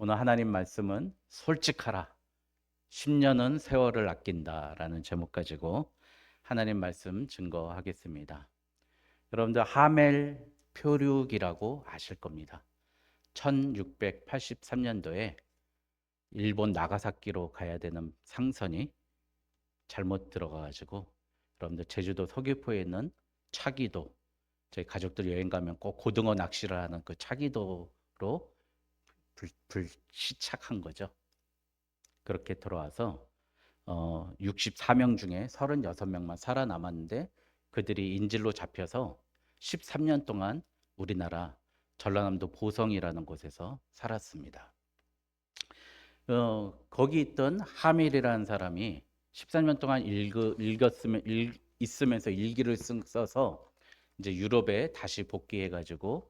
오늘 하나님 말씀은 솔직하라. 10년은 세월을 아낀다라는 제목 가지고 하나님 말씀 증거하겠습니다. 여러분들 하멜 표류기라고 아실 겁니다. 1683년도에 일본 나가사키로 가야 되는 상선이 잘못 들어가가지고 여러분들 제주도 서귀포에 있는 차기도, 저희 가족들 여행 가면 꼭 고등어 낚시를 하는 그 차기도로 불시착한 거죠. 그렇게 들어와서 64명 중에 36명만 살아남았는데 그들이 인질로 잡혀서 13년 동안 우리나라 전라남도 보성이라는 곳에서 살았습니다. 거기 있던 하밀이라는 사람이 14년 동안 있으면서 일기를 써서 이제 유럽에 다시 복귀해가지고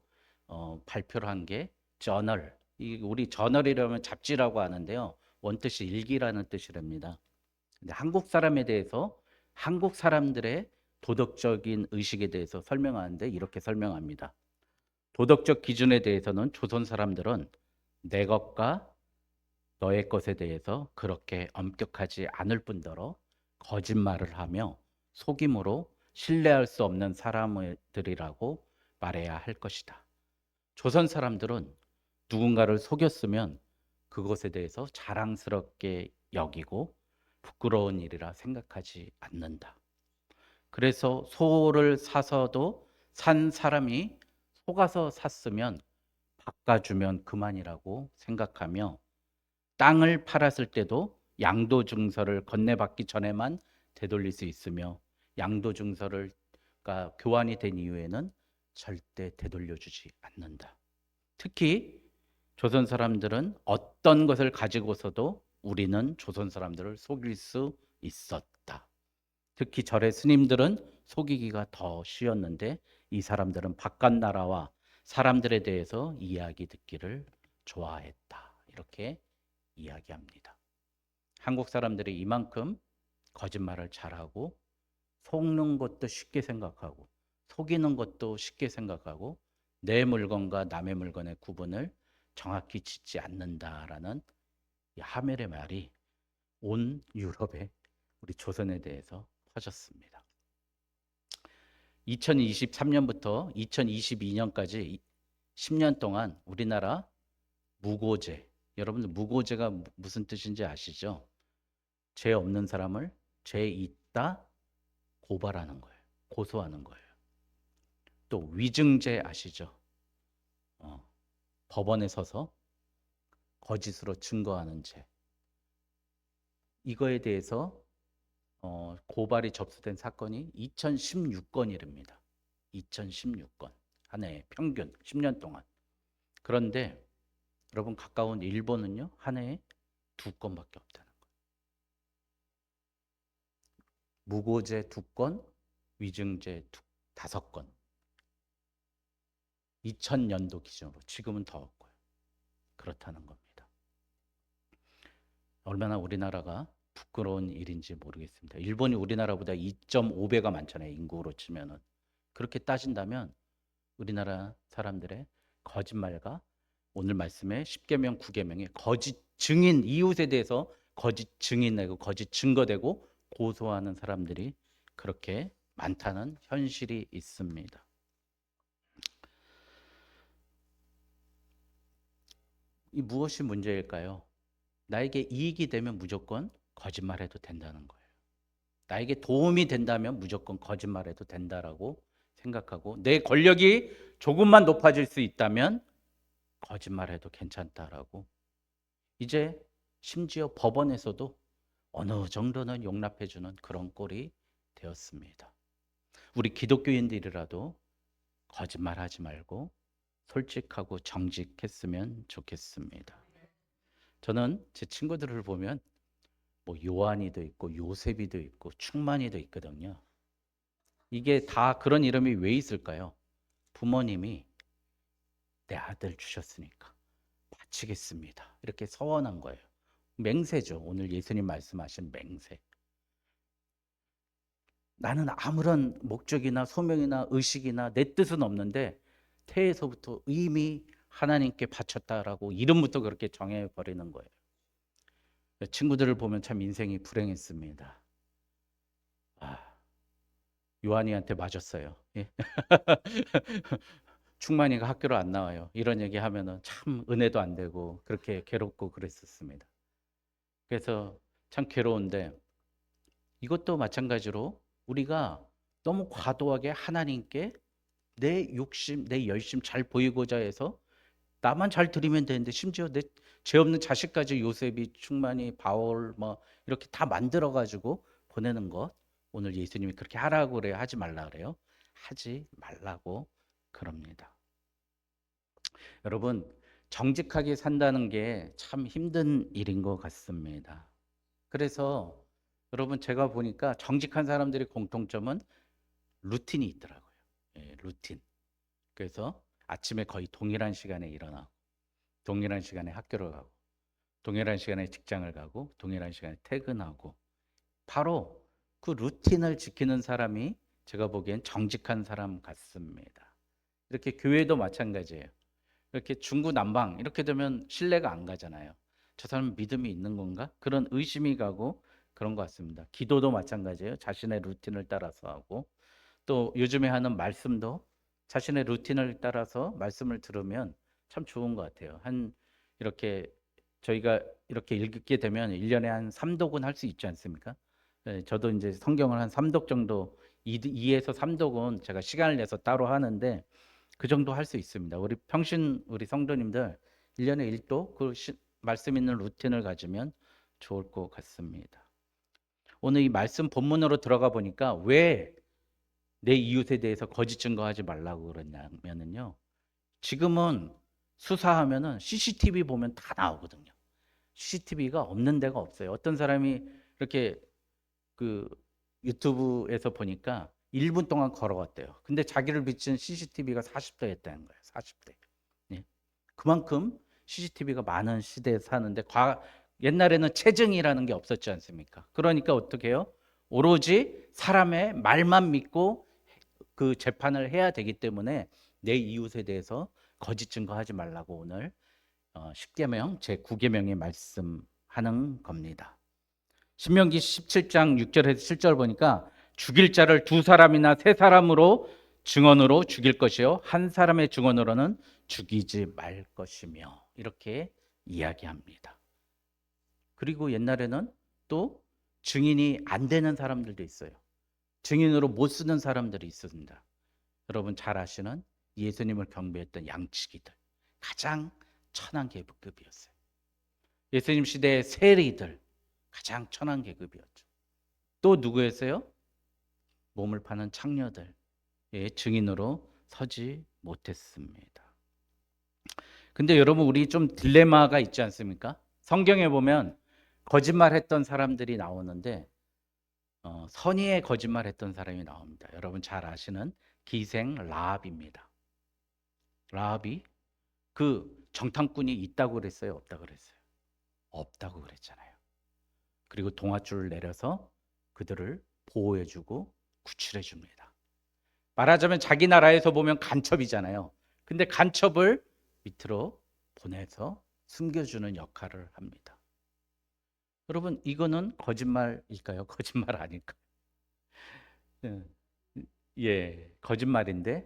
발표를 한 게 저널. 우리 저널이라면 잡지라고 하는데요. 원뜻이 일기라는 뜻이랍니다. 근데 한국 사람에 대해서 한국 사람들의 도덕적인 의식에 대해서 설명하는데 이렇게 설명합니다. 도덕적 기준에 대해서는 조선 사람들은 내 것과 너의 것에 대해서 그렇게 엄격하지 않을 뿐더러 거짓말을 하며 속임으로 신뢰할 수 없는 사람들이라고 말해야 할 것이다. 조선 사람들은 누군가를 속였으면 그것에 대해서 자랑스럽게 여기고 부끄러운 일이라 생각하지 않는다. 그래서 소를 사서도 산 사람이 속아서 샀으면 바꿔주면 그만이라고 생각하며 땅을 팔았을 때도 양도증서를 건네받기 전에만 되돌릴 수 있으며 양도증서를 교환이 된 이후에는 절대 되돌려주지 않는다. 특히 조선 사람들은 어떤 것을 가지고서도 우리는 조선 사람들을 속일 수 있었다. 특히 절의 스님들은 속이기가 더 쉬웠는데 이 사람들은 바깥 나라와 사람들에 대해서 이야기 듣기를 좋아했다. 이렇게 이야기합니다. 한국 사람들이 이만큼 거짓말을 잘하고 속는 것도 쉽게 생각하고 속이는 것도 쉽게 생각하고 내 물건과 남의 물건의 구분을 정확히 짓지 않는다라는 이 하멜의 말이 온 유럽에 우리 조선에 대해서 퍼졌습니다. 2023년부터 2022년까지 10년 동안 우리나라 무고죄, 여러분들 무고죄가 무슨 뜻인지 아시죠? 죄 없는 사람을 죄 있다 고발하는 거예요. 고소하는 거예요. 또 위증죄 아시죠? 법원에 서서 거짓으로 증거하는 죄. 이거에 대해서 고발이 접수된 사건이 2016건이랍니다. 2016건. 한 해에 평균 10년 동안. 그런데 여러분 가까운 일본은요. 한 해에 2건밖에 없다는 거예요. 무고죄 2건, 위증죄 5건. 2000년도 기준으로 지금은 더 없고요. 그렇다는 겁니다. 얼마나 우리나라가 부끄러운 일인지 모르겠습니다. 일본이 우리나라보다 2.5배가 많잖아요. 인구로 치면은. 그렇게 따진다면 우리나라 사람들의 거짓말과 오늘 말씀의 10계명, 9계명의 거짓 증인, 이웃에 대해서 거짓 증인 내고 거짓 증거되고 고소하는 사람들이 그렇게 많다는 현실이 있습니다. 이 무엇이 문제일까요? 나에게 이익이 되면 무조건 거짓말해도 된다는 거예요. 나에게 도움이 된다면 무조건 거짓말해도 된다라고 생각하고 내 권력이 조금만 높아질 수 있다면 거짓말해도 괜찮다라고 이제 심지어 법원에서도 어느 정도는 용납해주는 그런 꼴이 되었습니다. 우리 기독교인들이라도 거짓말하지 말고 솔직하고 정직했으면 좋겠습니다. 저는 제 친구들을 보면 뭐 요한이도 있고 요셉이도 있고 충만이도 있거든요. 이게 다 그런 이름이 왜 있을까요? 부모님이 내 아들 주셨으니까 바치겠습니다. 이렇게 서원한 거예요. 맹세죠. 오늘 예수님 말씀하신 맹세. 나는 아무런 목적이나 소명이나 의식이나 내 뜻은 없는데 태에서부터 이미 하나님께 바쳤다라고 이름부터 그렇게 정해 버리는 거예요. 친구들을 보면 참 인생이 불행했습니다. 아, 요한이한테 맞았어요. 예. 충만이가 학교를 안 나와요. 이런 얘기 하면은 참 은혜도 안 되고 그렇게 괴롭고 그랬었습니다. 그래서 참 괴로운데 이것도 마찬가지로 우리가 너무 과도하게 하나님께 내 욕심, 내 열심 잘 보이고자 해서 나만 잘 드리면 되는데 심지어 내 죄 없는 자식까지 요셉이 충만히 바울 뭐 이렇게 다 만들어 가지고 보내는 것 오늘 예수님이 그렇게 하라고 그래요? 하지 말라 그래요? 하지 말라고 그럽니다. 여러분 정직하게 산다는 게 참 힘든 일인 것 같습니다. 그래서 여러분 제가 보니까 정직한 사람들의 공통점은 루틴이 있더라고요. 예, 루틴. 그래서 아침에 거의 동일한 시간에 일어나고 동일한 시간에 학교를 가고 동일한 시간에 직장을 가고 동일한 시간에 퇴근하고 바로 그 루틴을 지키는 사람이 제가 보기엔 정직한 사람 같습니다. 이렇게 교회도 마찬가지예요. 이렇게 중구난방 이렇게 되면 신뢰가 안 가잖아요. 저 사람은 믿음이 있는 건가? 그런 의심이 가고 그런 것 같습니다. 기도도 마찬가지예요. 자신의 루틴을 따라서 하고 또 요즘에 하는 말씀도 자신의 루틴을 따라서 말씀을 들으면 참 좋은 것 같아요. 한 이렇게 저희가 이렇게 읽게 되면 1년에 한 3독은 할 수 있지 않습니까? 네, 저도 이제 성경을 한 3독 정도 2에서 3독은 제가 시간을 내서 따로 하는데 그 정도 할 수 있습니다. 우리 평신 우리 성도님들 1년에 1독 말씀 있는 루틴을 가지면 좋을 것 같습니다. 오늘 이 말씀 본문으로 들어가 보니까 왜 내 이웃에 대해서 거짓 증거하지 말라고 그러냐면은요. 지금은 수사하면은 CCTV 보면 다 나오거든요. CCTV가 없는 데가 없어요. 어떤 사람이 이렇게 그 유튜브에서 보니까 1분 동안 걸어갔대요. 근데 자기를 비춘 CCTV가 40대였다는 거예요. 40대. 예. 그만큼 CCTV가 많은 시대에 사는데 옛날에는 체증이라는 게 없었지 않습니까? 그러니까 어떻게 해요? 오로지 사람의 말만 믿고 그 재판을 해야 되기 때문에 내 이웃에 대해서 거짓 증거하지 말라고 오늘 10계명 제9계명에 말씀하는 겁니다. 신명기 17장 6절에서 7절 보니까 죽일 자를 두 사람이나 세 사람으로 증언으로 죽일 것이요 한 사람의 증언으로는 죽이지 말 것이며 이렇게 이야기합니다. 그리고 옛날에는 또 증인이 안 되는 사람들도 있어요. 증인으로 못 쓰는 사람들이 있습니다. 여러분 잘 아시는 예수님을 경배했던 양치기들 가장 천한 계급이었어요. 예수님 시대의 세리들 가장 천한 계급이었죠. 또 누구였어요? 몸을 파는 창녀들 증인으로 서지 못했습니다. 근데 여러분 우리 좀 딜레마가 있지 않습니까? 성경에 보면 거짓말했던 사람들이 나오는데 선의의 거짓말했던 사람이 나옵니다. 여러분 잘 아시는 기생 라합입니다. 라합이 그 정탐꾼이 있다고 그랬어요? 없다고 그랬어요? 없다고 그랬잖아요. 그리고 동아줄을 내려서 그들을 보호해주고 구출해줍니다. 말하자면 자기 나라에서 보면 간첩이잖아요. 근데 간첩을 밑으로 보내서 숨겨주는 역할을 합니다. 여러분 이거는 거짓말일까요? 거짓말 아닐까요? 예, 거짓말인데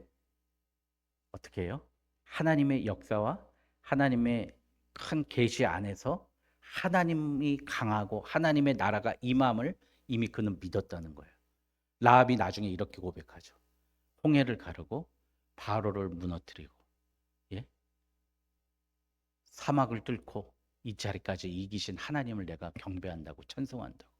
어떻게 해요? 하나님의 역사와 하나님의 큰 계시 안에서 하나님이 강하고 하나님의 나라가 임함을 이미 그는 믿었다는 거예요. 라합이 나중에 이렇게 고백하죠. 홍해를 가르고 바로를 무너뜨리고 예? 사막을 뚫고 이 자리까지 이기신 하나님을 내가 경배한다고 찬송한다고.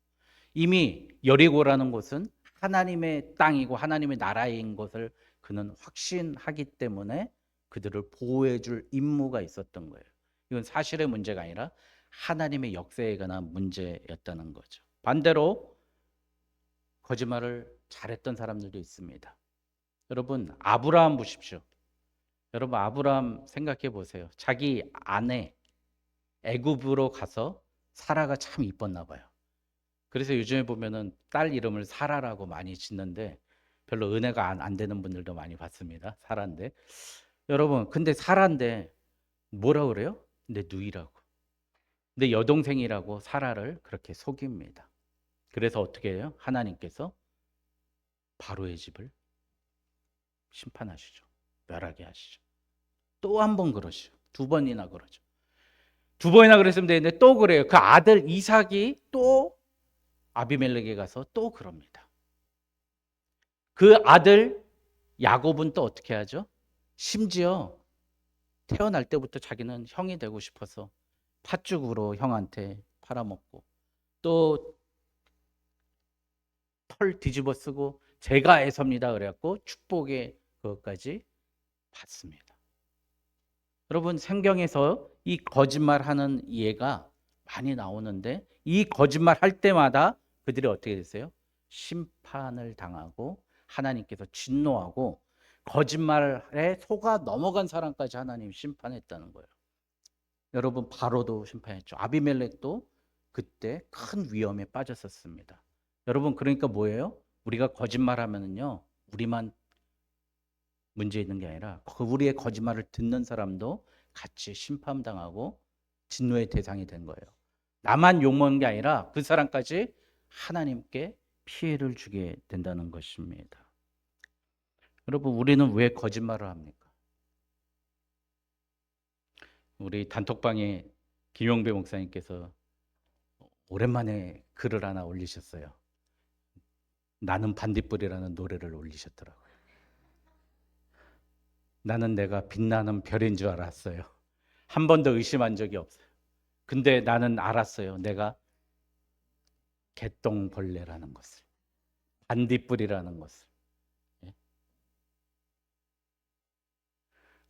이미 여리고라는 곳은 하나님의 땅이고 하나님의 나라인 것을 그는 확신하기 때문에 그들을 보호해 줄 임무가 있었던 거예요. 이건 사실의 문제가 아니라 하나님의 역사에 관한 문제였다는 거죠. 반대로 거짓말을 잘했던 사람들도 있습니다. 여러분 아브라함 보십시오. 여러분 아브라함 생각해 보세요. 자기 아내 애굽으로 가서 사라가 참 이뻤나 봐요. 그래서 요즘에 보면은 딸 이름을 사라라고 많이 짓는데 별로 은혜가 안 되는 분들도 많이 봤습니다. 사라인데 여러분 근데 사라인데 뭐라 그래요? 내 누이라고. 내 여동생이라고 사라를 그렇게 속입니다. 그래서 어떻게 해요? 하나님께서 바로의 집을 심판하시죠. 멸하게 하시죠. 또 한 번 그러시죠. 두 번이나 그러죠. 두 번이나 그랬으면 되는데 또 그래요. 그 아들 이삭이 또 아비멜렉에 가서 또 그럽니다. 그 아들 야곱은 또 어떻게 하죠? 심지어 태어날 때부터 자기는 형이 되고 싶어서 팥죽으로 형한테 팔아먹고 또 털 뒤집어 쓰고 제가 애섭니다 그래갖고 축복의 그것까지 받습니다. 여러분 성경에서 이 거짓말하는 예가 많이 나오는데 이 거짓말 할 때마다 그들이 어떻게 됐어요? 심판을 당하고 하나님께서 진노하고 거짓말에 속아 넘어간 사람까지 하나님이 심판했다는 거예요. 여러분 바로도 심판했죠. 아비멜렉도 그때 큰 위험에 빠졌었습니다. 여러분 그러니까 뭐예요? 우리가 거짓말하면은요 우리만 문제 있는 게 아니라 그 우리의 거짓말을 듣는 사람도 같이 심판당하고 진노의 대상이 된 거예요. 나만 욕먹는 게 아니라 그 사람까지 하나님께 피해를 주게 된다는 것입니다. 여러분 우리는 왜 거짓말을 합니까? 우리 단톡방에 김용배 목사님께서 오랜만에 글을 하나 올리셨어요. 나는 반딧불이라는 노래를 올리셨더라고요. 나는 내가 빛나는 별인 줄 알았어요. 한 번도 의심한 적이 없어요. 근데 나는 알았어요. 내가 개똥벌레라는 것을. 반딧불이라는 것을. 예?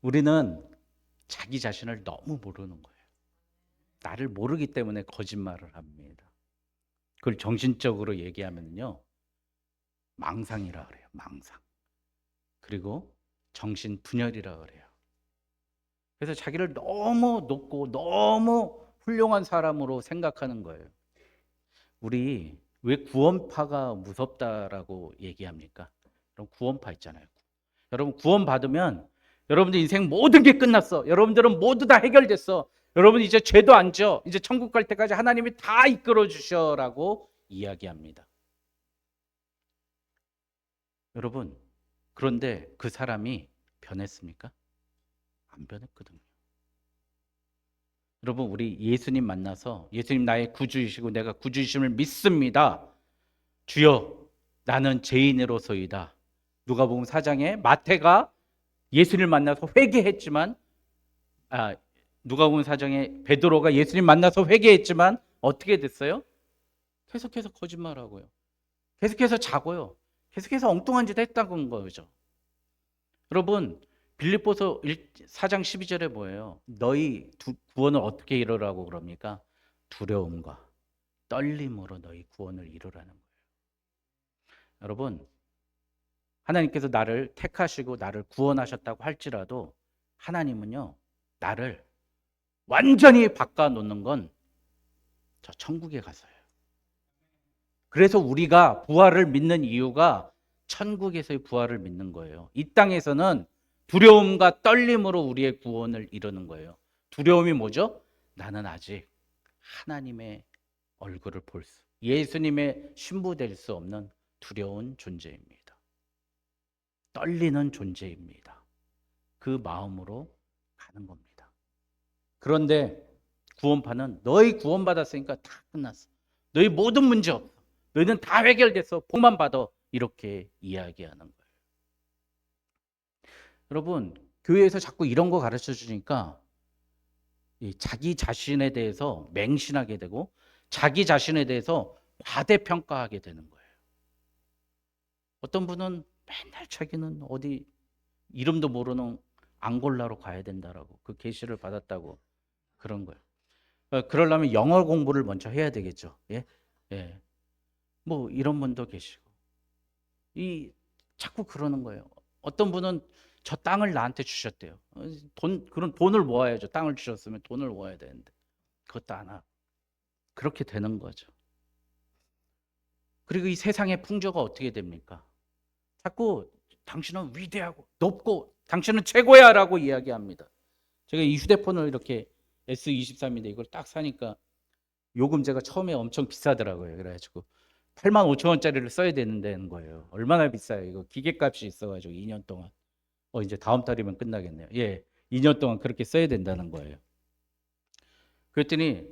우리는 자기 자신을 너무 모르는 거예요. 나를 모르기 때문에 거짓말을 합니다. 그걸 정신적으로 얘기하면요. 망상이라 그래요. 망상. 그리고 정신분열이라 그래요. 그래서 자기를 너무 높고 너무 훌륭한 사람으로 생각하는 거예요. 우리 왜 구원파가 무섭다라고 얘기합니까? 그럼 구원파 있잖아요. 여러분 구원 받으면 여러분들 인생 모든 게 끝났어. 여러분들은 모두 다 해결됐어. 여러분 이제 죄도 안 져. 이제 천국 갈 때까지 하나님이 다 이끌어 주셔라고 이야기합니다. 여러분 그런데 그 사람이 변했습니까? 안 변했거든요. 여러분 우리 예수님 만나서 예수님 나의 구주이시고 내가 구주이심을 믿습니다. 주여 나는 죄인으로서이다. 누가복음 4장에 마태가 예수님을 만나서 회개했지만 누가복음 4장에 베드로가 예수님 만나서 회개했지만 어떻게 됐어요? 계속해서 거짓말하고요. 계속해서 자고요. 계속해서 엉뚱한 짓 했다는 거죠. 여러분 빌립보서 4장 12절에 뭐예요? 너희 구원을 어떻게 이루라고 그럽니까? 두려움과 떨림으로 너희 구원을 이루라는 거예요. 여러분 하나님께서 나를 택하시고 나를 구원하셨다고 할지라도 하나님은요 나를 완전히 바꿔놓는 건 저 천국에 가서예요. 그래서 우리가 부활을 믿는 이유가 천국에서의 부활을 믿는 거예요. 이 땅에서는 두려움과 떨림으로 우리의 구원을 이루는 거예요. 두려움이 뭐죠? 나는 아직 하나님의 얼굴을 볼 수, 예수님의 신부될 수 없는 두려운 존재입니다. 떨리는 존재입니다. 그 마음으로 가는 겁니다. 그런데 구원파는 너희 구원받았으니까 다 끝났어. 너희 모든 문제 없어. 너희는 다 해결됐어. 복만 받아. 이렇게 이야기하는 거예요. 여러분 교회에서 자꾸 이런 거 가르쳐 주니까 자기 자신에 대해서 맹신하게 되고 자기 자신에 대해서 과대평가하게 되는 거예요. 어떤 분은 맨날 자기는 어디 이름도 모르는 앙골라로 가야 된다라고 그 계시를 받았다고 그런 거예요. 그러려면 영어 공부를 먼저 해야 되겠죠. 예? 예. 뭐 이런 분도 계시고 자꾸 그러는 거예요. 어떤 분은 저 땅을 나한테 주셨대요. 그런 돈을 모아야죠. 땅을 주셨으면 돈을 모아야 되는데 그것도 안 하고 그렇게 되는 거죠. 그리고 이 세상의 풍조가 어떻게 됩니까? 자꾸 당신은 위대하고 높고 당신은 최고야라고 이야기합니다. 제가 이 휴대폰을 이렇게 S23인데 이걸 딱 사니까 요금제가 처음에 엄청 비싸더라고요. 그래가지고 8만 5천 원짜리를 써야 되는 거예요. 얼마나 비싸요? 이거 기계값이 있어가지고 2년 동안. 이제 다음 달이면 끝나겠네요. 예, 2년 동안 그렇게 써야 된다는 거예요. 그랬더니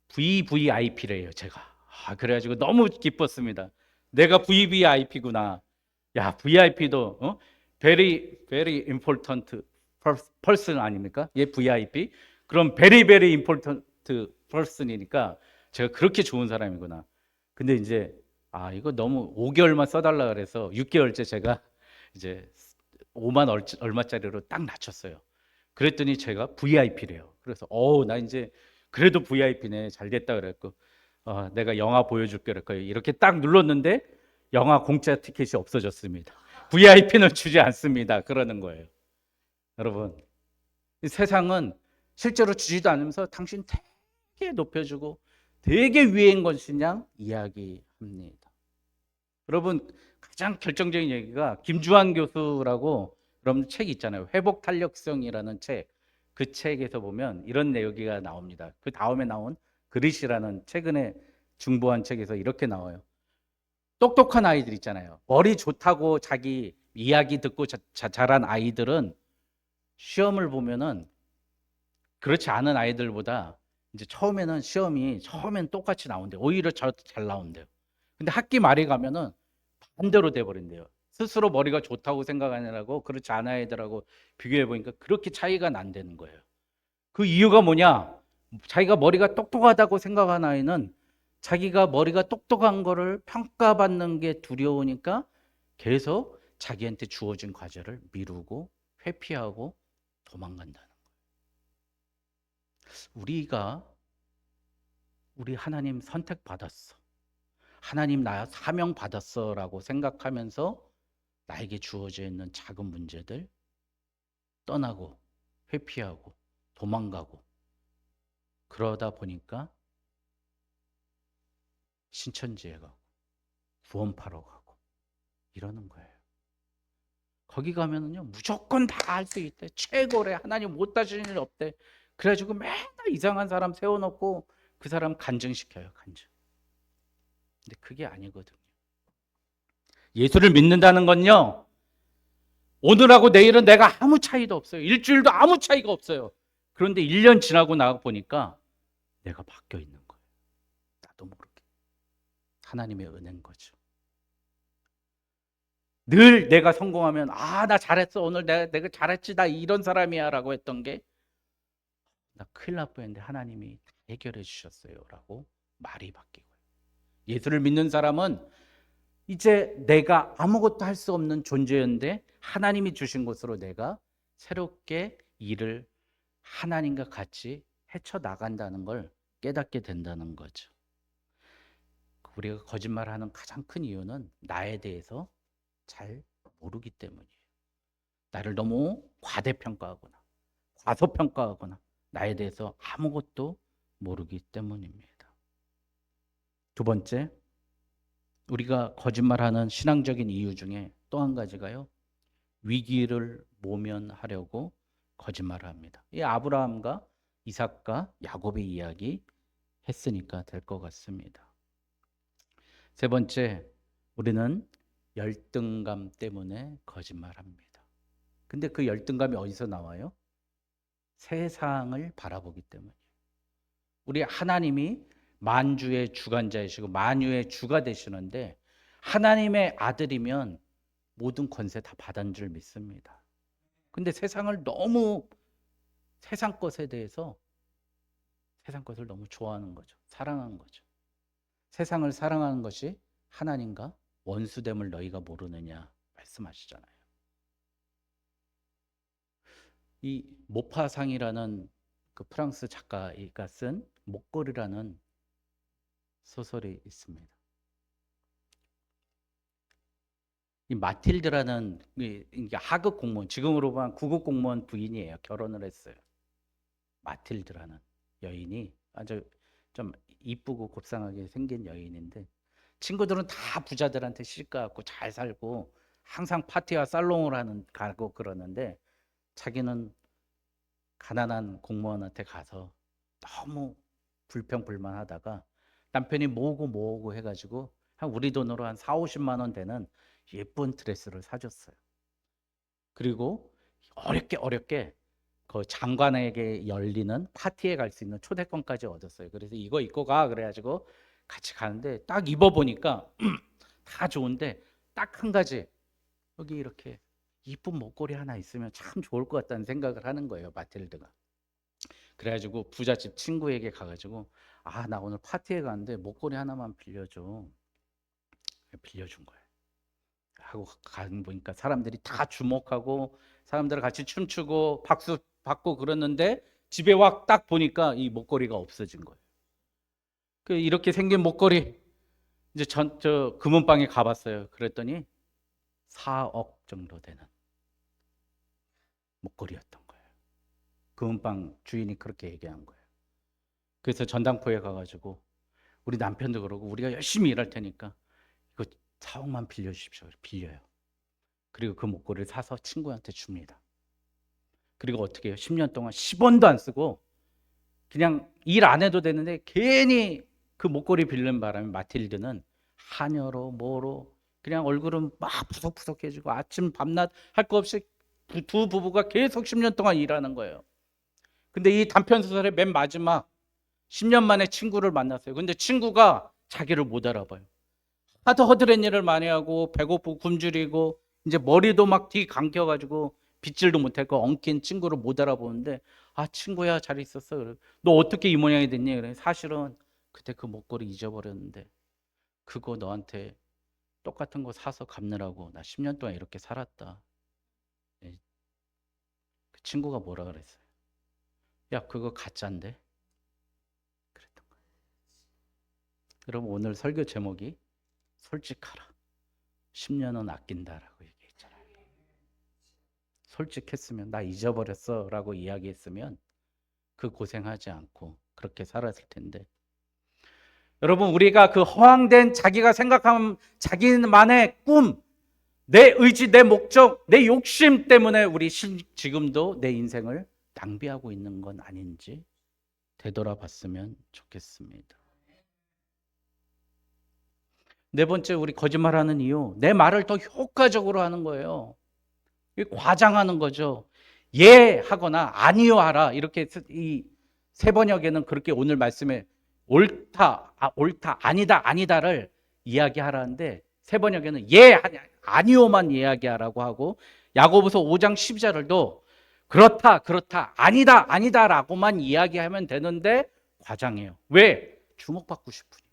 VVIP래요, 제가. 그래가지고 너무 기뻤습니다. 내가 VVIP구나. 야, VIP도 very very important person 아닙니까? 예, VIP. 그럼 very very important person이니까 제가 그렇게 좋은 사람이구나. 근데 이제 이거 너무 5개월만 써달라 그래서 6개월째 제가 이제 5만 얼마짜리로 딱 낮췄어요. 그랬더니 제가 VIP래요. 그래서 나 이제 그래도 VIP네. 잘 됐다 그랬고 내가 영화 보여줄게 그랬고 이렇게 딱 눌렀는데 영화 공짜 티켓이 없어졌습니다. VIP는 주지 않습니다. 그러는 거예요. 여러분, 이 세상은 실제로 주지도 않으면서 당신 되게 높여주고 되게 위인 것이냐 이야기합니다. 여러분, 가장 결정적인 얘기가 김주환 교수라고 여러분 책 있잖아요. 회복 탄력성이라는 책. 그 책에서 보면 이런 내용이 나옵니다. 그 다음에 나온 그릿이라는 최근에 중보한 책에서 이렇게 나와요. 똑똑한 아이들 있잖아요. 머리 좋다고 자기 이야기 듣고 자란 아이들은 시험을 보면은 그렇지 않은 아이들보다 이제 처음엔 똑같이 나온대요. 오히려 잘 나온대요. 근데 학기 말에 가면은 반대로 돼 버린대요. 스스로 머리가 좋다고 생각하는 애라고 그렇지 않은 아이들하고 비교해 보니까 그렇게 차이가 난다는 거예요. 그 이유가 뭐냐? 자기가 머리가 똑똑하다고 생각하는 아이는 자기가 머리가 똑똑한 거를 평가받는 게 두려우니까 계속 자기한테 주어진 과제를 미루고 회피하고 도망간다는 거예요. 우리 하나님 선택받았어. 하나님 나 사명 받았어라고 생각하면서 나에게 주어져 있는 작은 문제들 떠나고 회피하고 도망가고 그러다 보니까 신천지에 가고 구원파로 가고 이러는 거예요. 거기 가면은요 무조건 다 할 수 있대. 최고래. 하나님 못 하시는 일 없대. 그래가지고 맨날 이상한 사람 세워놓고 그 사람 간증시켜요. 간증. 근데 그게 아니거든요. 예수를 믿는다는 건요 오늘하고 내일은 내가 아무 차이도 없어요. 일주일도 아무 차이가 없어요. 그런데 1년 지나고 나가 보니까 내가 바뀌어 있는 거예요. 나도 모르게. 하나님의 은혜인 거죠. 늘 내가 성공하면 나 잘했어. 오늘 내가 잘했지. 나 이런 사람이야 라고 했던 게 나 큰일 날 뻔했는데 하나님이 해결해 주셨어요 라고 말이 바뀌고요. 예수를 믿는 사람은 이제 내가 아무것도 할 수 없는 존재였는데 하나님이 주신 것으로 내가 새롭게 일을 하나님과 같이 헤쳐나간다는 걸 깨닫게 된다는 거죠. 우리가 거짓말하는 가장 큰 이유는 나에 대해서 잘 모르기 때문이에요. 나를 너무 과대평가하거나 과소평가하거나 나에 대해서 아무것도 모르기 때문입니다. 두 번째, 우리가 거짓말하는 신앙적인 이유 중에 또 한 가지가요. 위기를 모면하려고 거짓말을 합니다. 이 아브라함과 이삭과 야곱의 이야기 했으니까 될 것 같습니다. 세 번째, 우리는 열등감 때문에 거짓말합니다. 근데 그 열등감이 어디서 나와요? 세상을 바라보기 때문이에요. 우리 하나님이 만주의 주관자이시고 만유의 주가 되시는데 하나님의 아들이면 모든 권세 다 받은 줄 믿습니다. 근데 세상을 너무 세상 것에 대해서 세상 것을 너무 좋아하는 거죠. 사랑하는 거죠. 세상을 사랑하는 것이 하나님과 원수됨을 너희가 모르느냐 말씀하시잖아요. 이 모파상이라는 그 프랑스 작가가 쓴 목걸이라는 소설이 있습니다. 이 마틸드라는 이게 하급 공무원, 지금으로 보면 구급 공무원 부인이에요. 결혼을 했어요. 마틸드라는 여인이 아주 좀 이쁘고 곱상하게 생긴 여인인데 친구들은 다 부자들한테 시집가고 잘 살고 항상 파티와 살롱을 가고 그러는데 자기는 가난한 공무원한테 가서 너무 불평불만하다가 남편이 모으고 해가지고 한 우리 돈으로 한 4, 50만 원 되는 예쁜 드레스를 사줬어요. 그리고 어렵게 그 장관에게 열리는 파티에 갈 수 있는 초대권까지 얻었어요. 그래서 이거 입고 가 그래가지고 같이 가는데 딱 입어보니까 다 좋은데 딱 한 가지, 여기 이렇게 이쁜 목걸이 하나 있으면 참 좋을 것 같다는 생각을 하는 거예요, 마틸드가. 그래가지고 부잣집 친구에게 가가지고, 아, 나 오늘 파티에 가는데 목걸이 하나만 빌려줘. 빌려준 거예요. 하고 가는 보니까 사람들이 다 주목하고 사람들 같이 춤추고 박수 받고 그러는데, 집에 와 딱 보니까 이 목걸이가 없어진 거예요. 그 이렇게 생긴 목걸이, 이제 저 금은방에 가봤어요. 그랬더니 4억 정도 되는 목걸이였던 거예요. 금은방 주인이 그렇게 얘기한 거예요. 그래서 전당포에 가가지고 우리 남편도 그러고 우리가 열심히 일할 테니까 이거 4억만 빌려주십시오. 빌려요. 그리고 그 목걸이를 사서 친구한테 줍니다. 그리고 어떻게 해요? 10년 동안 10원도 안 쓰고 그냥 일 안 해도 되는데 괜히 그 목걸이 빌린 바람에 마틸드는 한여로 뭐로 그냥 얼굴은 막 푸석푸석해지고 아침 밤낮 할 거 없이 두 부부가 계속 10년 동안 일하는 거예요. 근데 이 단편 소설의 맨 마지막 10년 만에 친구를 만났어요. 근데 친구가 자기를 못 알아봐요. 하도 허드렛 일을 많이 하고 배고프고 굶주리고 이제 머리도 막 뒤 감겨가지고 빗질도 못했고 엉킨 친구를 못 알아보는데, 아, 친구야 잘 있었어. 그래. 너 어떻게 이 모양이 됐니? 그래. 사실은 그때 그 목걸이 잊어버렸는데 그거 너한테 똑같은 거 사서 갚느라고 나 10년 동안 이렇게 살았다. 예. 그 친구가 뭐라 그랬어요? 야, 그거 가짜인데? 그랬던 거예요. 여러분, 오늘 설교 제목이 솔직하라. 10년은 아낀다라고 얘기했잖아요. 솔직했으면, 나 잊어버렸어 라고 이야기했으면 그 고생하지 않고 그렇게 살았을 텐데, 여러분, 우리가 그 허황된 자기가 생각하는 자기만의 꿈, 내 의지, 내 목적, 내 욕심 때문에 우리 지금도 내 인생을 낭비하고 있는 건 아닌지 되돌아봤으면 좋겠습니다. 네 번째, 우리 거짓말하는 이유, 내 말을 더 효과적으로 하는 거예요. 과장하는 거죠. 예 하거나 아니요 하라, 이렇게 이 세 번역에는 그렇게 오늘 말씀에 옳다 아니다를 이야기하라는데, 세 번역에는 예 아니요만 이야기하라고 하고, 야고보서 5장 12절도 그렇다 아니다라고만 이야기하면 되는데 과장해요. 왜? 주목받고 싶으니까.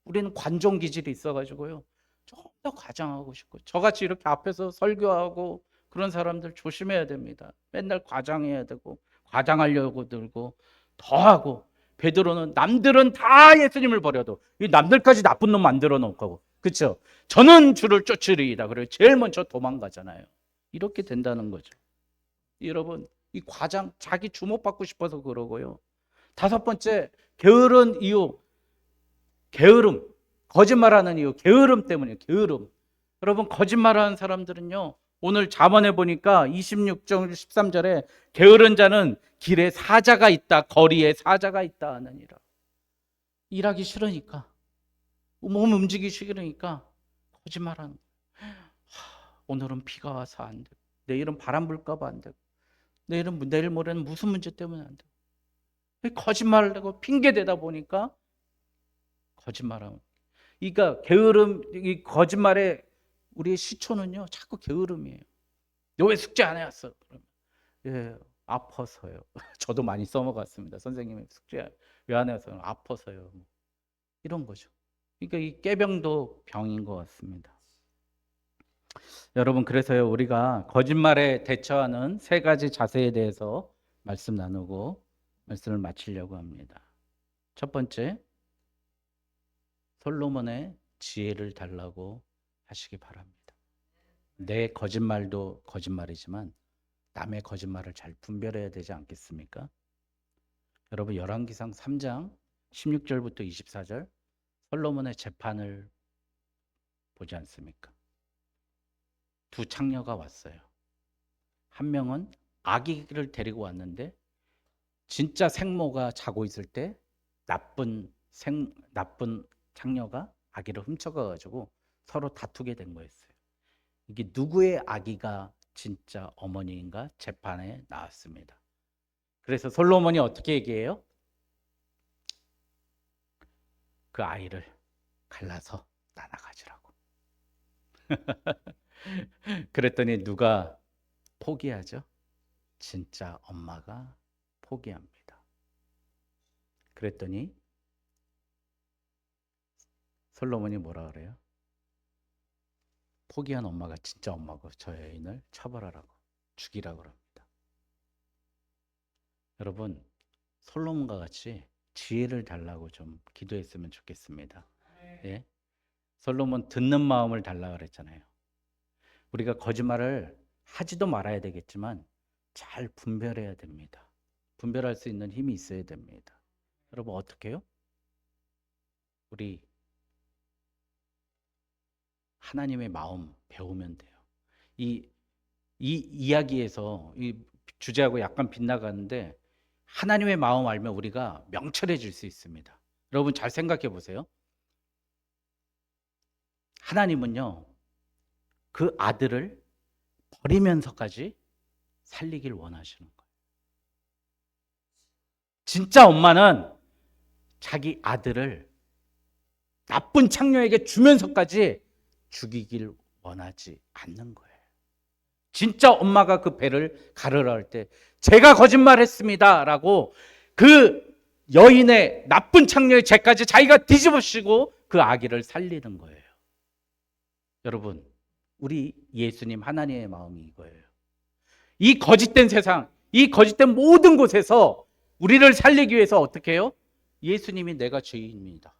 우리는 관종 기질이 있어가지고요, 좀 더 과장하고 싶고. 저같이 이렇게 앞에서 설교하고 그런 사람들 조심해야 됩니다. 맨날 과장해야 되고 과장하려고 들고 더하고. 베드로는 남들은 다 예수님을 버려도 이 남들까지 나쁜 놈 만들어 놓고, 그렇죠? 저는 주를 쫓으리이다. 그래서 제일 먼저 도망가잖아요. 이렇게 된다는 거죠. 여러분, 이 과장, 자기 주목받고 싶어서 그러고요. 다섯 번째, 게으른 이유, 게으름, 거짓말하는 이유, 게으름 때문이에요. 게으름. 여러분, 거짓말하는 사람들은요, 오늘 잠언에 보니까 26장 13절에 게으른 자는 길에 사자가 있다, 거리에 사자가 있다 하느니라. 일하기 싫으니까, 몸 움직이기 싫으니까 거짓말하는 거예요. 오늘은 비가 와서 안 되고, 내일은 바람 불까 봐 안 되고, 내일 모레는 무슨 문제 때문에 안 되고, 거짓말을 하고 핑계 대다 보니까 거짓말하면. 그러니까 게으름, 이 거짓말의 우리의 시초는요, 자꾸 게으름이에요. 너 왜 숙제 안 해왔어? 그러면, 예, 아파서요. 저도 많이 써먹었습니다. 선생님이 숙제 왜 안 해왔어요? 아파서요. 이런 거죠. 그러니까 이 꾀병도 병인 것 같습니다. 여러분, 그래서요, 우리가 거짓말에 대처하는 세 가지 자세에 대해서 말씀 나누고 말씀을 마치려고 합니다. 첫 번째, 솔로몬의 지혜를 달라고 하시기 바랍니다. 내 거짓말도 거짓말이지만 남의 거짓말을 잘 분별해야 되지 않겠습니까? 여러분, 열왕기상 3장 16절부터 24절 솔로몬의 재판을 보지 않습니까? 두 창녀가 왔어요. 한 명은 아기를 데리고 왔는데 진짜 생모가 자고 있을 때 나쁜 창녀가 아기를 훔쳐가 가지고 서로 다투게 된 거였어요. 이게 누구의 아기가 진짜 어머니인가 재판에 나왔습니다. 그래서 솔로몬이 어떻게 얘기해요? 그 아이를 갈라서 나눠 가지라고. 그랬더니 누가 포기하죠? 진짜 엄마가 포기합니다. 그랬더니 솔로몬이 뭐라 그래요? 포기한 엄마가 진짜 엄마고 저 여인을 처벌하라고, 죽이라고 합니다. 여러분, 솔로몬과 같이 지혜를 달라고 좀 기도했으면 좋겠습니다. 예? 솔로몬 듣는 마음을 달라 그랬잖아요. 우리가 거짓말을 하지도 말아야 되겠지만 잘 분별해야 됩니다. 분별할 수 있는 힘이 있어야 됩니다. 여러분 어떻게 해요? 우리 하나님의 마음 배우면 돼요. 이 이야기에서 이 주제하고 약간 빗나가는데 하나님의 마음 알면 우리가 명철해질 수 있습니다. 여러분 잘 생각해 보세요. 하나님은요, 그 아들을 버리면서까지 살리길 원하시는 거예요. 진짜 엄마는 자기 아들을 나쁜 창녀에게 주면서까지 죽이길 원하지 않는 거예요. 진짜 엄마가 그 배를 가르라 할 때 제가 거짓말했습니다 라고 그 여인의 나쁜 창녀의 죄까지 자기가 뒤집어쓰고 그 아기를 살리는 거예요. 여러분, 우리 예수님 하나님의 마음이 이거예요. 이 거짓된 세상, 이 거짓된 모든 곳에서 우리를 살리기 위해서 어떻게 해요? 예수님이 내가 죄인입니다.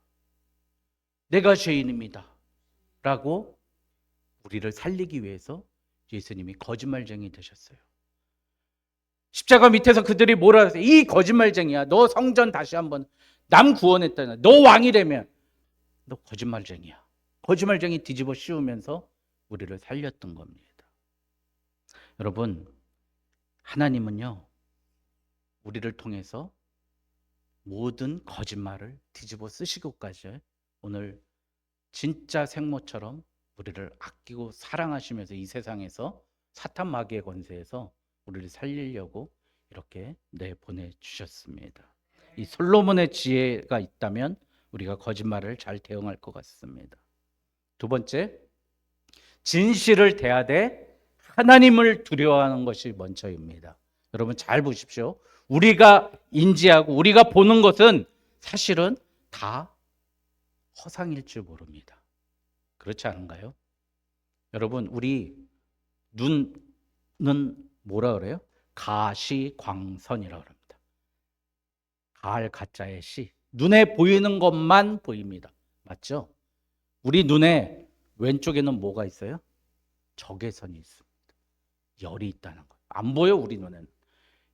내가 죄인입니다. 라고 우리를 살리기 위해서 예수님이 거짓말쟁이 되셨어요. 십자가 밑에서 그들이 뭐라 했어요? 이 거짓말쟁이야. 너 성전 다시 한번 남 구원했다냐. 너 왕이라면 너 거짓말쟁이야. 거짓말쟁이 뒤집어 씌우면서 우리를 살렸던 겁니다. 여러분, 하나님은요, 우리를 통해서 모든 거짓말을 뒤집어 쓰시고까지 오늘 진짜 생모처럼 우리를 아끼고 사랑하시면서 이 세상에서 사탄 마귀의 권세에서 우리를 살리려고 이렇게 내보내주셨습니다. 이 솔로몬의 지혜가 있다면 우리가 거짓말을 잘 대응할 것 같습니다. 두 번째, 진실을 대하되 하나님을 두려워하는 것이 먼저입니다. 여러분 잘 보십시오. 우리가 인지하고 우리가 보는 것은 사실은 다 허상일 줄 모릅니다. 그렇지 않은가요? 여러분, 우리 눈은 뭐라 그래요? 가시광선이라고 합니다. 가을 가짜의 시. 눈에 보이는 것만 보입니다. 맞죠? 우리 눈에 왼쪽에는 뭐가 있어요? 적외선이 있습니다. 열이 있다는 거예요. 안 보여 우리 눈에는.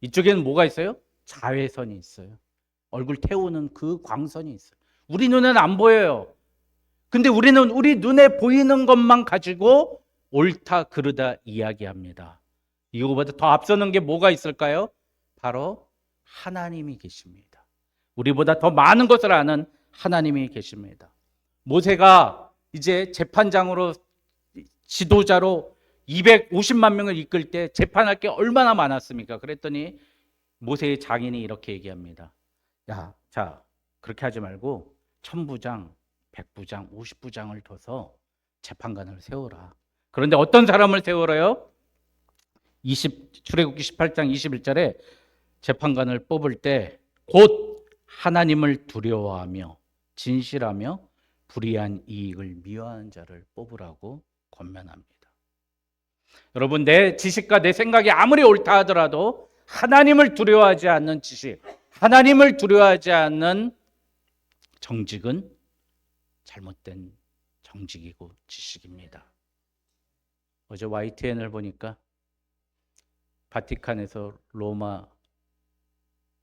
이쪽에는 뭐가 있어요? 자외선이 있어요. 얼굴 태우는 그 광선이 있어요. 우리 눈에는 안 보여요. 근데 우리는 우리 눈에 보이는 것만 가지고 옳다 그르다 이야기합니다. 이거보다 더 앞서는 게 뭐가 있을까요? 바로 하나님이 계십니다. 우리보다 더 많은 것을 아는 하나님이 계십니다. 모세가 이제 재판장으로 지도자로 250만 명을 이끌 때 재판할 게 얼마나 많았습니까? 그랬더니 모세의 장인이 이렇게 얘기합니다. 야, 자, 그렇게 하지 말고 1000부장, 100부장, 50부장을 둬서 재판관을 세워라. 그런데 어떤 사람을 세우라요? 출애굽기 18장 21절에 재판관을 뽑을 때 곧 하나님을 두려워하며 진실하며 불의한 이익을 미워하는 자를 뽑으라고 권면합니다. 여러분, 내 지식과 내 생각이 아무리 옳다 하더라도 하나님을 두려워하지 않는 지식, 하나님을 두려워하지 않는 정직은 잘못된 정직이고 지식입니다. 어제 YTN을 보니까 바티칸에서 로마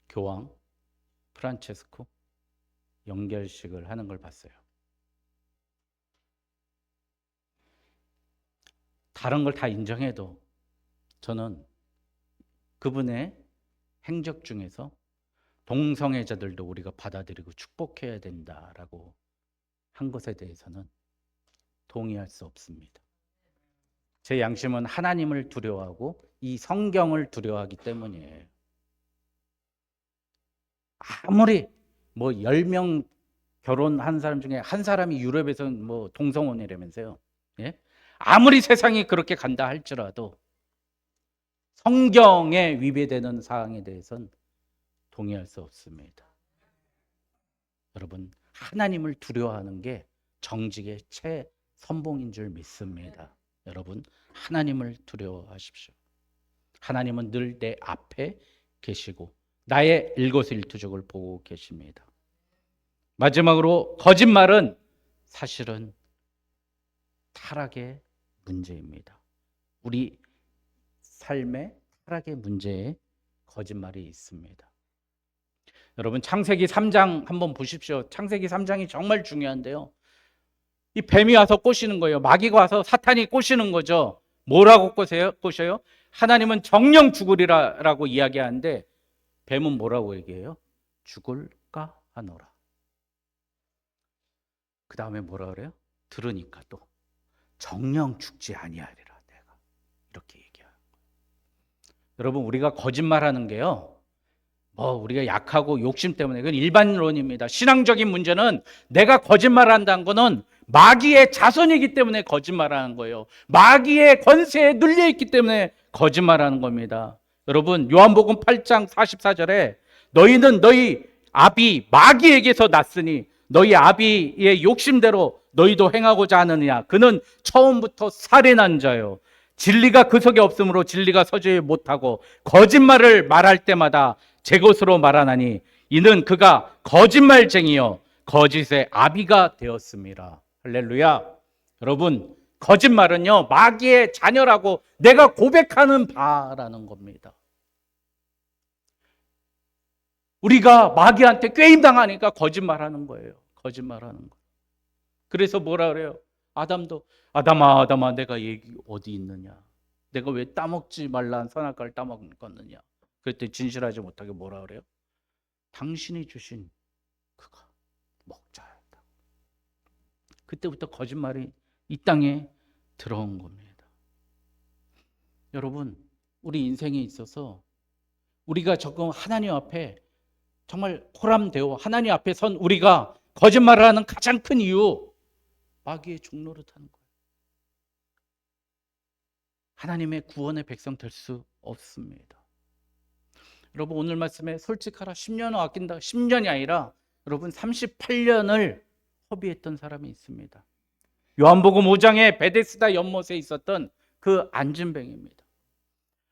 교황 프란체스코 연결식을 하는 걸 봤어요. 다른 걸 다 인정해도 저는 그분의 행적 중에서 동성애자들도 우리가 받아들이고 축복해야 된다라고 한 것에 대해서는 동의할 수 없습니다. 제 양심은 하나님을 두려워하고 이 성경을 두려워하기 때문이에요. 아무리 뭐 10명 결혼한 사람 중에 한 사람이 유럽에서는 뭐 동성혼이라면서요. 예? 아무리 세상이 그렇게 간다 할지라도 성경에 위배되는 사항에 대해서는 동의할 수 없습니다. 여러분, 하나님을 두려워하는 게 정직의 최선봉인 줄 믿습니다. 여러분, 하나님을 두려워하십시오. 하나님은 늘 내 앞에 계시고 나의 일거수일투족을 보고 계십니다. 마지막으로 거짓말은 사실은 타락의 문제입니다. 우리 삶의 타락의 문제에 거짓말이 있습니다. 여러분, 창세기 3장 한번 보십시오. 창세기 3장이 정말 중요한데요. 이 뱀이 와서 꼬시는 거예요. 마귀가 와서 사탄이 꼬시는 거죠. 뭐라고 꼬셔요? 하나님은 정령 죽으리라고 이야기하는데 뱀은 뭐라고 얘기해요? 죽을까 하노라. 그 다음에 뭐라 그래요? 들으니까 또 정령 죽지 아니하리라 내가 이렇게 얘기해요. 여러분, 우리가 거짓말하는 게요, 우리가 약하고 욕심 때문에, 그건 일반론입니다. 신앙적인 문제는 내가 거짓말한다는 거는 마귀의 자손이기 때문에 거짓말하는 거예요. 마귀의 권세에 눌려있기 때문에 거짓말하는 겁니다. 여러분, 요한복음 8장 44절에 너희는 너희 아비 마귀에게서 났으니 너희 아비의 욕심대로 너희도 행하고자 하느냐. 그는 처음부터 살인한 자요, 진리가 그 속에 없으므로 진리가 서지 못하고 거짓말을 말할 때마다 제 것으로 말하나니 이는 그가 거짓말쟁이요 거짓의 아비가 되었습니다. 할렐루야. 여러분, 거짓말은요 마귀의 자녀라고 내가 고백하는 바라는 겁니다. 우리가 마귀한테 꾀임당하니까 거짓말하는 거예요. 거짓말하는 거. 그래서 뭐라 그래요? 아담도 아담아 내가 얘기 어디 있느냐? 내가 왜 따먹지 말란 선악과를 따먹었느냐? 그때 진실하지 못하게 뭐라 그래요? 당신이 주신 그가 먹자였다. 그때부터 거짓말이 이 땅에 들어온 겁니다. 여러분, 우리 인생에 있어서 우리가 조금 하나님 앞에 정말 호람되어 하나님 앞에 선 우리가 거짓말을 하는 가장 큰 이유, 마귀의 종노릇하는 거예요. 하나님의 구원의 백성 될 수 없습니다. 여러분, 오늘 말씀에 솔직하라 10년을 아낀다, 10년이 아니라 여러분 38년을 허비했던 사람이 있습니다. 요한복음 5장에 베데스다 연못에 있었던 그 안진뱅입니다.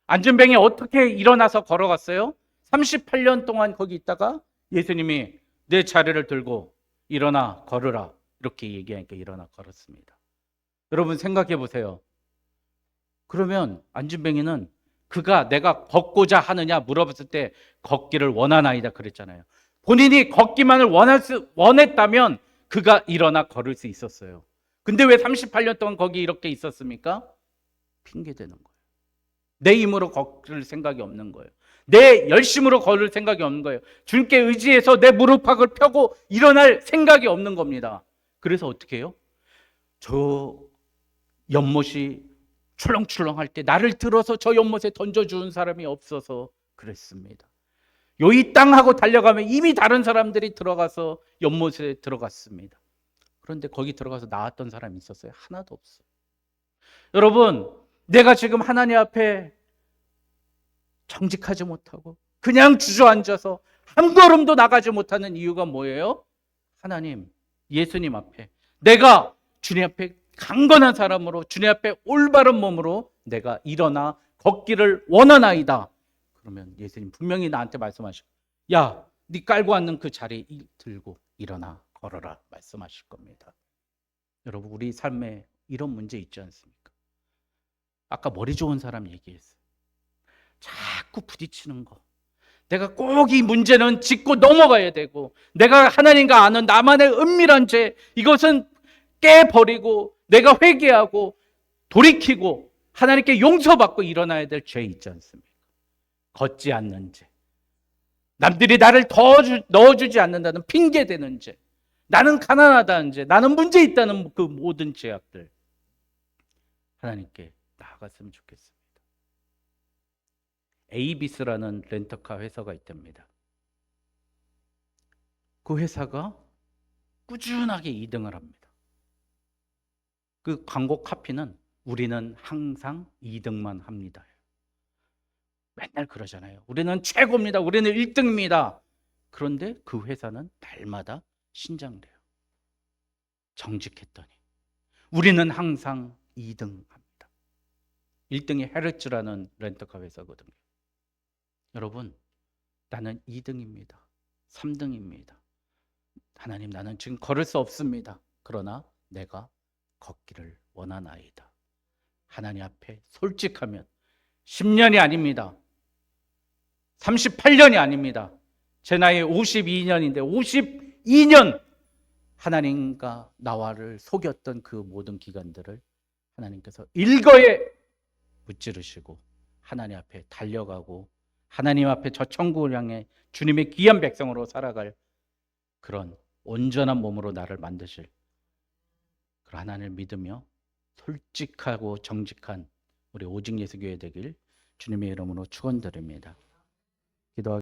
안진뱅이 어떻게 일어나서 걸어갔어요? 38년 동안 거기 있다가 예수님이 내 자리를 들고 일어나 걸으라 이렇게 얘기하니까 일어나 걸었습니다. 여러분 생각해 보세요. 그러면 안진뱅이는 그가 내가 걷고자 하느냐 물어봤을 때 걷기를 원하나이다 그랬잖아요. 본인이 걷기만을 원했다면 그가 일어나 걸을 수 있었어요. 근데 왜 38년 동안 거기 이렇게 있었습니까? 핑계대는 거예요. 내 힘으로 걸을 생각이 없는 거예요. 내 열심으로 걸을 생각이 없는 거예요. 주님께 의지해서 내 무릎팍을 펴고 일어날 생각이 없는 겁니다. 그래서 어떻게 해요? 저 연못이 출렁출렁할 때 나를 들어서 저 연못에 던져주는 사람이 없어서 그랬습니다. 이 땅하고 달려가면 이미 다른 사람들이 들어가서 연못에 들어갔습니다. 그런데 거기 들어가서 나왔던 사람이 있었어요? 하나도 없어요. 여러분, 내가 지금 하나님 앞에 정직하지 못하고 그냥 주저앉아서 한 걸음도 나가지 못하는 이유가 뭐예요? 하나님, 예수님 앞에 내가 주님 앞에 강건한 사람으로 주님 앞에 올바른 몸으로 내가 일어나 걷기를 원하나이다. 그러면 예수님 분명히 나한테 말씀하시고, 야, 네 깔고 앉는 그 자리 들고 일어나 걸어라 말씀하실 겁니다. 여러분, 우리 삶에 이런 문제 있지 않습니까? 아까 머리 좋은 사람 얘기했어요. 자꾸 부딪히는 거. 내가 꼭 이 문제는 짚고 넘어가야 되고, 내가 하나님과 아는 나만의 은밀한 죄, 이것은 깨버리고 내가 회개하고 돌이키고 하나님께 용서받고 일어나야 될 죄 있지 않습니까? 걷지 않는 죄. 남들이 나를 넣어주지 않는다는 핑계대는 죄, 나는 가난하다는 죄, 나는 문제 있다는 그 모든 죄악들 하나님께 나아갔으면 좋겠습니다. 에이비스라는 렌터카 회사가 있답니다. 그 회사가 꾸준하게 2등을 합니다. 그 광고 카피는 우리는 항상 2등만 합니다. 맨날 그러잖아요. 우리는 최고입니다. 우리는 1등입니다. 그런데 그 회사는 달마다 신장돼요. 정직했더니 우리는 항상 2등 합니다. 1등이 헤르츠라는 렌터카 회사거든요. 여러분, 나는 2등입니다. 3등입니다. 하나님, 나는 지금 걸을 수 없습니다. 그러나 내가 걷기를 원하나이다. 하나님 앞에 솔직하면 10년이 아닙니다. 38년이 아닙니다. 제 나이 52년인데 52년 하나님과 나와를 속였던 그 모든 기간들을 하나님께서 일거에 무찌르시고 하나님 앞에 달려가고 하나님 앞에 저 천국을 향해 주님의 귀한 백성으로 살아갈 그런 온전한 몸으로 나를 만드실 그 하나님을 믿으며 솔직하고 정직한 우리 오직 예수교회 되길 주님의 이름으로 축원드립니다. 기도하겠습니다.